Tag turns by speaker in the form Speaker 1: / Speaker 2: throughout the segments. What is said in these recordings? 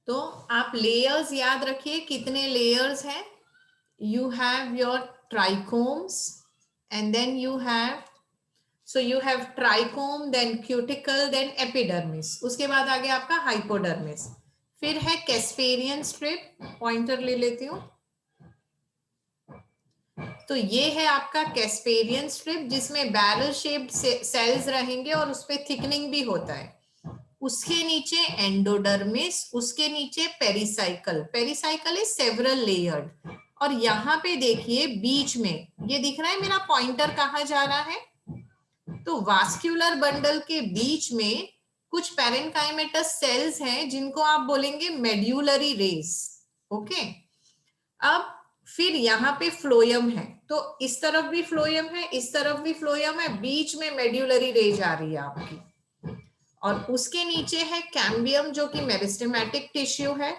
Speaker 1: तो आप लेयर्स याद रखिए, कितने लेयर्स हैं. You have your trichomes and then you have, so you have trichome, then cuticle, then epidermis. उसके बाद आ गया आपका हाइपोडर्मिस. फिर है कैस्पेरियन स्ट्रिप. पॉइंटर ले लेती हूँ. तो ये है आपका कैस्पेरियन स्ट्रिप, जिसमें बैरल शेप्ड सेल्स रहेंगे और उस पे थिकनिंग भी होता है. उसके नीचे एंडोडर्मिस, उसके नीचे pericycle. Pericycle is several layered. और यहाँ पे देखिए बीच में ये दिख रहा है, मेरा पॉइंटर कहाँ जा रहा है. तो वास्क्यूलर बंडल के बीच में कुछ पैरेन्काइमेटस सेल्स हैं जिनको आप बोलेंगे मेड्यूलरी रेस. ओके. अब फिर यहाँ पे फ्लोयम है, तो इस तरफ भी फ्लोयम है, इस तरफ भी फ्लोयम है, बीच में मेड्यूलरी रेज आ रही है आपकी. और उसके नीचे है कैम्बियम जो कि मेरिस्टेमेटिक टिश्यू है.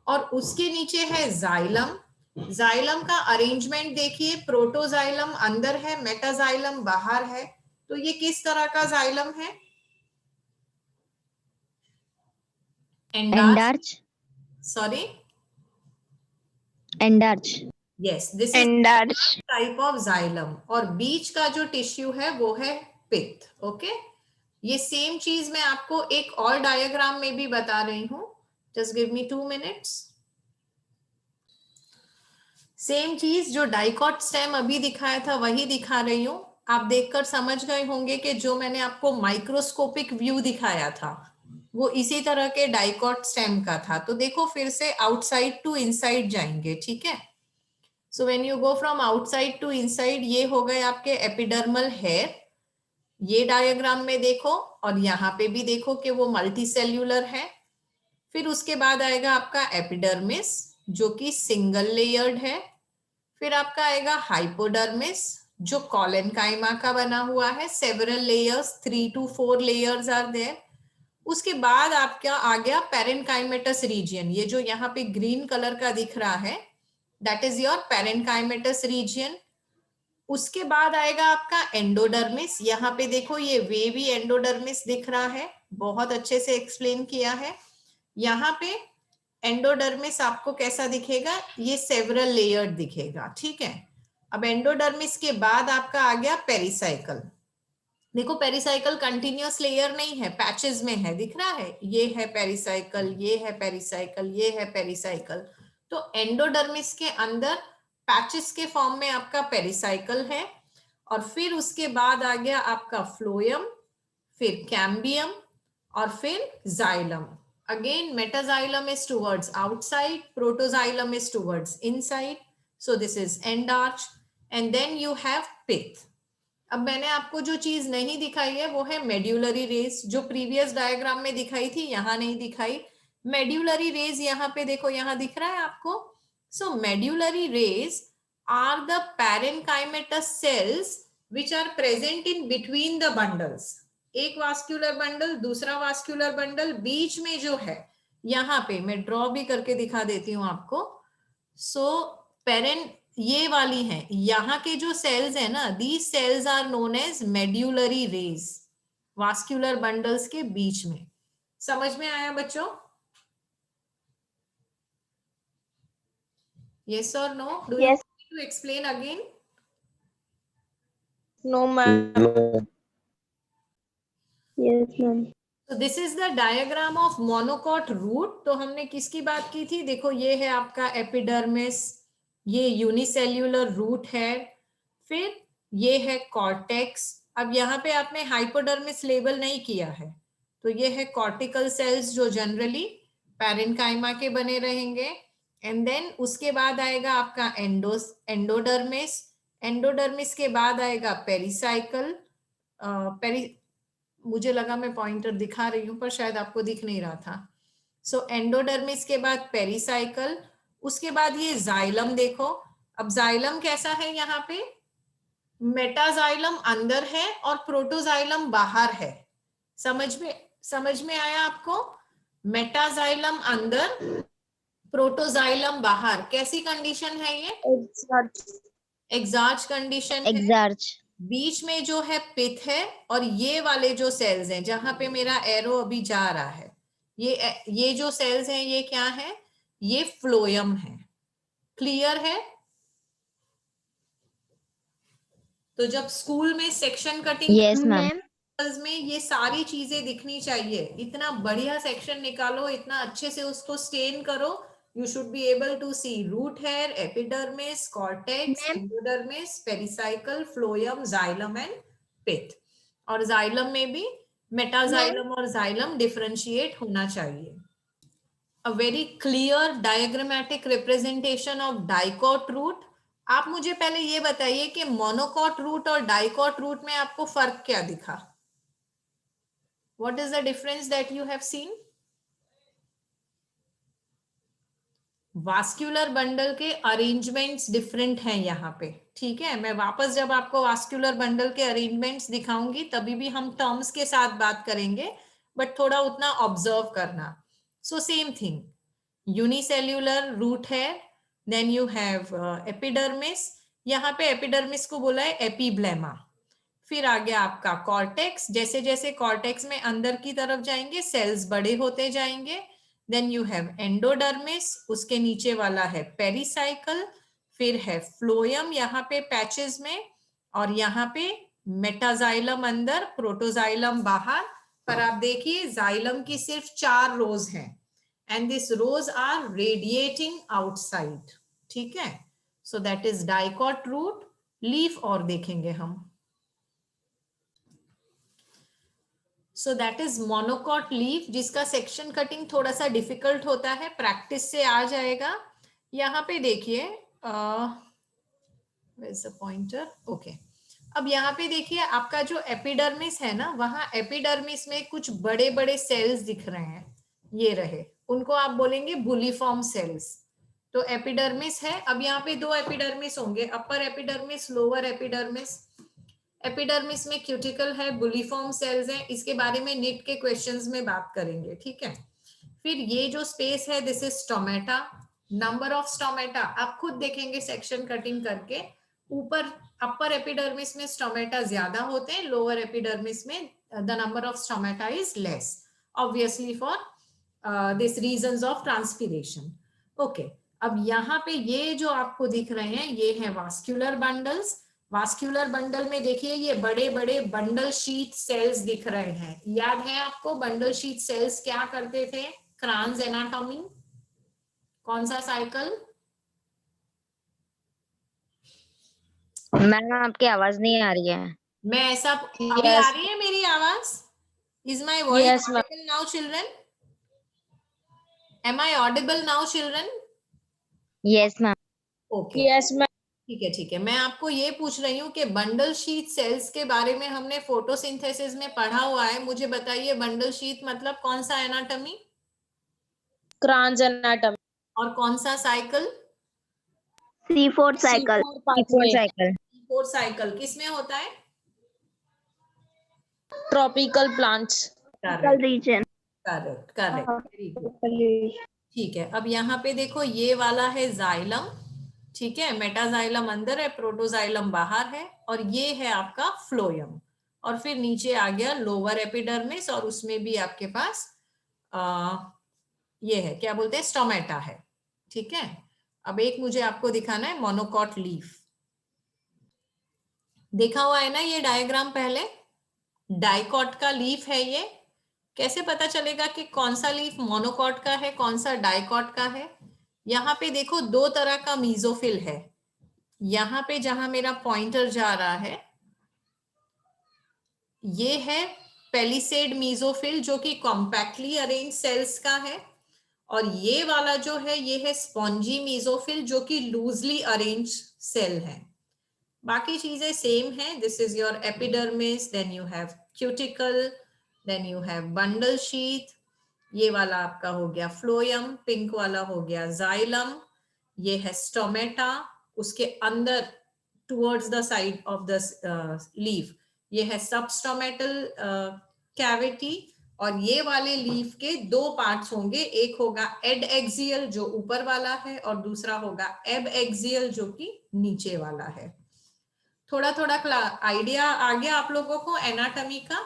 Speaker 1: और उसके नीचे है जाइलम. जाइलम का अरेंजमेंट देखिए, प्रोटोजाइलम अंदर है, मेटाजाइलम बाहर है. तो ये किस तरह का जाइलम है?
Speaker 2: Endarch.
Speaker 1: Sorry,
Speaker 2: endarch.
Speaker 1: Yes, this is
Speaker 3: endarch.
Speaker 1: Type of xylem. और बीच का जो टिश्यू है वो है पित्त. ओके. ये सेम चीज मैं आपको एक और डायग्राम में भी बता रही हूं. Just give me 2 minutes. Same चीज जो डाइकॉट स्टेम अभी दिखाया था वही दिखा रही हूं. आप देखकर समझ गए होंगे कि जो मैंने आपको माइक्रोस्कोपिक व्यू दिखाया था वो इसी तरह के डाइकॉट स्टेम का था. तो देखो फिर से आउटसाइड टू इनसाइड जाएंगे. ठीक है. So when you go from outside to inside, ये हो गए आपके एपिडर्मल हेयर. ये डायग्राम में देखो और यहाँ पे भी देखो कि वो मल्टी सेल्यूलर है. फिर उसके बाद आएगा आपका एपिडर्मिस जो कि सिंगल लेयर्ड है. फिर आपका आएगा हाइपोडर्मिस जो कॉलेनकाइमा का बना हुआ है. Several layers, 3 to 4 layers are there. उसके बाद आपका आ गया पेरेन्काइमेटस रीजियन. ये जो यहाँ पे ग्रीन कलर का दिख रहा है दैट इज योर पेरेन्काइमेटस रीजियन. उसके बाद आएगा आपका एंडोडर्मिस. यहाँ पे देखो ये वेवी एंडोडर्मिस दिख रहा है, बहुत अच्छे से एक्सप्लेन किया है. यहाँ पे एंडोडर्मिस आपको कैसा दिखेगा, ये सेवरल लेयर्ड दिखेगा. ठीक है. अब एंडोडर्मिस के बाद आपका आ गया पेरिसाइकल. देखो पेरिसाइकल कंटिन्यूअस लेयर नहीं है, पैचेस में है. दिख रहा है, ये है पेरिसाइकल, ये है पेरिसाइकल, ये है पेरिसाइकल. तो एंडोडर्मिस के अंदर पैचेस के फॉर्म में आपका पेरिसाइकल है. और फिर उसके बाद आ गया आपका फ्लोयम, फिर कैम्बियम और फिर xylem. Again metaxylem is towards outside, protoxylem is towards inside. So this is endarch. And then you have pith. अब मैंने आपको जो चीज नहीं दिखाई है वो है मेड्यूलरी रेस, जो प्रीवियस डायग्राम में दिखाई थी, यहां नहीं दिखाई. मेड्यूलरी रेज यहाँ पे देखो, यहाँ दिख रहा है आपको. So medullary rays are the parenchymatous cells which are present in between the bundles. एक वास्कुलर बंडल, दूसरा वास्कुलर बंडल, बीच में जो है यहाँ पे मैं ड्रॉ भी करके दिखा देती हूँ आपको. सो पेरेन ये वाली है, यहाँ के जो सेल्स है ना, these cells are known as medullary rays, vascular bundles के बीच में. समझ में आया बच्चों? Yes or no? Do you
Speaker 3: Yes.
Speaker 1: want me to explain again?
Speaker 3: No, ma'am. Yes, ma'am.
Speaker 1: तो this is the diagram of monocot root. तो हमने किसकी बात की थी? देखो ये है आपका एपिडर्मिस, ये यूनिसेल्यूलर रूट है, फिर ये है कॉर्टेक्स. अब यहाँ पे आपने हाइपोडर्मिस लेबल नहीं किया है, तो ये है कॉर्टिकल सेल्स जो जनरली पैरेन्काइमा के बने रहेंगे. एंड देन उसके बाद आएगा आपका एंडोडर्मिस. एंडोडर्मिस के बाद आएगा पेरिसाइकल. मुझे लगा मैं पॉइंटर दिखा रही हूं पर शायद आपको दिख नहीं रहा था. सो एंडोडर्मिस के बाद पेरिसाइकल, उसके बाद ये जाइलम. देखो अब जाइलम कैसा है, यहाँ पे मेटाजाइलम अंदर है और प्रोटोजाइलम बाहर है. समझ में आया आपको? मेटाजाइलम अंदर, प्रोटोजाइलम बाहर. कैसी कंडीशन है ये? एग्जार्च कंडीशन है.
Speaker 2: एग्जार्च.
Speaker 1: बीच में जो है पिथ है और ये वाले जो सेल्स हैं जहां पे मेरा एरो अभी जा रहा है, ये जो सेल्स हैं ये क्या है, ये फ्लोयम है। क्लियर है? तो जब स्कूल में सेक्शन कटिंग
Speaker 3: यस मैम।
Speaker 1: में ये सारी चीजें दिखनी चाहिए। इतना बढ़िया सेक्शन निकालो, इतना अच्छे से उसको स्टेन करो, you should be able to see root hair, epidermis, cortex, endodermis, pericycle, phloem, xylem and pith। और xylem में भी मेटाजाइलम और xylem डिफरेंशिएट होना चाहिए। A very clear diagrammatic representation of dicot root। आप मुझे पहले ये बताइए कि मोनोकॉट रूट और डाइकॉट रूट में आपको फर्क क्या दिखा? What is the difference that you have seen? Vascular bundle के अरेंजमेंट्स डिफरेंट हैं यहाँ पे, ठीक है। मैं वापस जब आपको वास्कुलर बंडल के अरेंजमेंट्स दिखाऊंगी तभी भी हम टर्म्स के साथ बात करेंगे, बट थोड़ा उतना ऑब्जर्व करना। So same thing, unicellular root है, देन यू हैव एपिडर्मिस। यहाँ पे एपिडर्मिस को बोला है एपिब्लेमा। फिर आ गया आपका कॉर्टेक्स। जैसे जैसे कॉर्टेक्स में अंदर की तरफ जाएंगे सेल्स बड़े होते जाएंगे। देन यू हैव एंडोडर्मिस, उसके नीचे वाला है पेरिसाइकल। फिर है फ्लोयम यहाँ पे पैचेस में, और यहाँ पे मेटाजाइलम अंदर, प्रोटोजाइलम बाहर। पर आप देखिए जाइलम की सिर्फ 4 रोज हैं, and this rows are radiating outside, ठीक है। So that is dicot root. Leaf और देखेंगे हम। So that is monocot leaf, जिसका सेक्शन कटिंग थोड़ा सा डिफिकल्ट होता है, प्रैक्टिस से आ जाएगा। यहाँ पे देखिए पॉइंटर, ओके। अब यहाँ पे देखिए आपका जो एपिडर्मिस है ना, वहां एपिडर्मिस में कुछ बड़े बड़े सेल्स दिख रहे हैं, ये रहे, उनको आप बोलेंगे बुलीफॉर्म सेल्स। तो एपिडर्मिस है। अब यहाँ पे 2 एपिडर्मिस होंगे, upper epidermis, lower epidermis. Epidermis में क्यूटिकल है, बुलीफॉर्म सेल्स हैं, इसके बारे में नीट के क्वेश्चंस में बात करेंगे, ठीक है। फिर ये जो स्पेस है this is stomata. Number of stomata आप खुद देखेंगे सेक्शन कटिंग करके, ऊपर अपर एपिडर्मिस में स्टोमेटा ज्यादा होते हैं, लोअर एपिडर्मिस में the number of stomata is less, obviously for this reasons of transpiration. Okay, अब यहाँ पे ये जो आपको दिख रहे हैं ये है वास्कुलर बंडल्स। वास्कुलर बंडल में देखिए ये बड़े बड़े बंडल शीट सेल्स दिख रहे हैं। याद है आपको बंडल शीट सेल्स क्या करते थे? क्रान्स एनाटॉमी, कौन सा साइकिल?
Speaker 3: मैम आपकी आवाज नहीं आ रही है।
Speaker 1: मैं ऐसा, अभी आ रही है मेरी आवाज? Is my voice audible now children? Am I audible now children?
Speaker 3: Yes ma'am.
Speaker 1: Okay, yes ma'am. ठीक है ठीक है, मैं आपको ये पूछ रही हूँ कि बंडल शीट सेल्स के बारे में हमने फोटोसिंथेसिस में पढ़ा हुआ है, मुझे बताइए बंडल शीट मतलब कौन सा एनाटॉमी?
Speaker 2: Cross anatomy.
Speaker 1: और कौन सा cycle?
Speaker 3: C4 cycle. C4 cycle.
Speaker 1: C4 cycle किस में होता है?
Speaker 2: Tropical plants.
Speaker 1: Correct
Speaker 3: region.
Speaker 1: Correct correct, very good. ठीक है, अब यहाँ पे देखो ये वाला है जाइलम, ठीक है, मेटाजाइलम अंदर है, प्रोटोजाइलम बाहर है, और ये है आपका फ्लोयम। और फिर नीचे आ गया लोअर एपिडर्मिस, और उसमें भी आपके पास ये है, क्या बोलते हैं, स्टोमेटा है, ठीक है। अब एक मुझे आपको दिखाना है मोनोकॉट लीफ। देखा हुआ है ना ये डायग्राम पहले? डाइकॉट का लीफ है ये। कैसे पता चलेगा कि कौन सा लीफ मोनोकॉट का है, कौन सा डाइकॉट का है? यहाँ पे देखो 2 तरह का मीजोफिल है। यहाँ पे जहां मेरा पॉइंटर जा रहा है ये है पेलिसेड मीजोफिल, जो कि कॉम्पैक्टली अरेंज सेल्स का है। और ये वाला जो है ये है स्पॉन्जी मीजोफिल, जो कि लूजली अरेंज सेल है। बाकी चीजें सेम है। This is your epidermis, then you have cuticle, then you have bundle sheath. ये वाला आपका हो गया फ्लोयम, पिंक वाला हो गया जाइलम, ये है स्टोमेटा, उसके अंदर towards the side of the leaf ये है सबस्टोमेटल कैविटी। और ये वाले लीफ के 2 पार्ट्स होंगे, एक होगा एड एक्सियल जो ऊपर वाला है, और दूसरा होगा एब एक्सियल जो कि नीचे वाला है। थोड़ा थोड़ा आइडिया आ गया आप लोगों को एनाटॉमी का?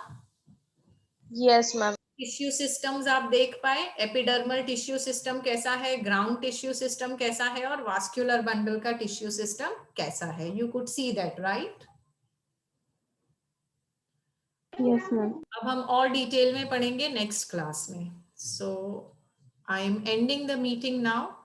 Speaker 2: Yes ma'am.
Speaker 1: टिश्यू सिस्टम्स आप देख पाए, एपिडर्मल टिश्यू सिस्टम कैसा है, ग्राउंड टिश्यू सिस्टम कैसा है और वास्कुलर बंडल का टिश्यू सिस्टम कैसा है. You could see that, right?
Speaker 4: Yes, ma'am.
Speaker 1: अब हम और डिटेल में पढ़ेंगे नेक्स्ट क्लास में. So I am ending the meeting now.